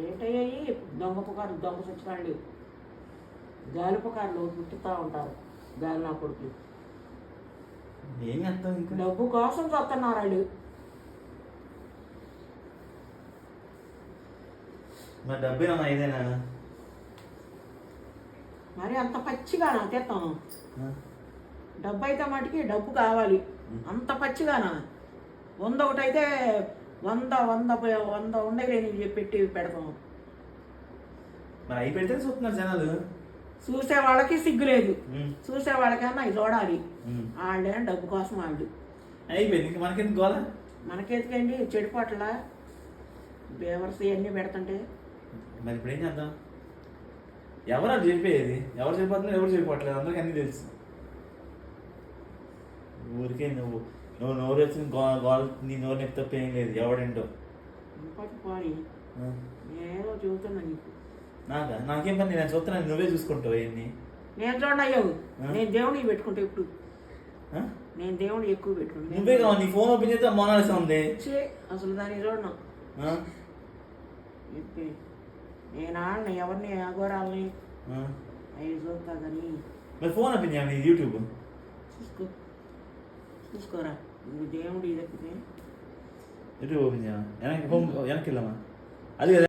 ఏంటయ్యాయి దొంగ పుకార్లు, దొంగ సచ్చినాళ్ళు, గాలి పుకార్లు పుట్టుతూ ఉంటారు. గాలి నా కొడుకులు ఏం చేస్తాం ఇంకా? డబ్బు కోసం చస్తున్నారు వాళ్ళు. మరి డబ్బేనా ఏదైనా? మరి అంత పచ్చిగానా తెస్తాను? డబ్బు అయితే మటుకి డబ్బు కావాలి. అంత పచ్చిగానా? 100 ఒకటైతే 100 ఉండలేని పెట్టి పెడతాము. మరి అవి పెడితే చూస్తున్నారు జనాలు. చూసే వాళ్ళకి సిగ్గు లేదు, చూసే వాళ్ళకన్నా అవి చూడాలి. వాళ్ళే డబ్బు కోసం వాళ్ళు. అయిపోయింది, ఇంక మనకెందుకు గోల? మనకెందుకండి చెడిపోట్ల బేవర్స్ ఇవన్నీ పెడుతుంటే. మరి ఇప్పుడు ఏం చేద్దాం? ఎవరు అది చెప్పేది? ఎవరు చెప్పిపోతున్నారు, ఎవరు చెప్పట్లేదు, అందరికీ అన్నీ తెలుసు. ఊరికే నువ్వు నోరు వచ్చిన గోల్, నీ నోరు నొప్పి తప్ప ఏం లేదు. ఎవడేంటో పోనీ నేనేదో చూస్తున్నా నీకు. నాకేం పని? నేను చూస్తున్నాను, నువ్వే చూసుకుంటావు అవన్నీ. నేను చూడండి అయ్యావు, నేను దేవుడికి పెట్టుకుంటా ఎప్పుడు. నేను దేవుడిని ఎక్కువ పెట్టుకుంటా. నువ్వే కావాలి, నీ ఫోన్ ఓపెన్ చేస్తే మోనాలిసా ఉంది. అసలు దాన్ని చూడను. నేను ఆడని ఎవరిని అఘోరాలని అవి చూస్తా కానీ. మరి ఫోన్ ఓపెన్ చేయండి, యూట్యూబ్ చూసుకోరా. నువ్వు దేవుడు ఇది యూట్యూబ్ ఓపెన్ చేయాలి. వెనక్కి వెళ్ళామా? అది కదా.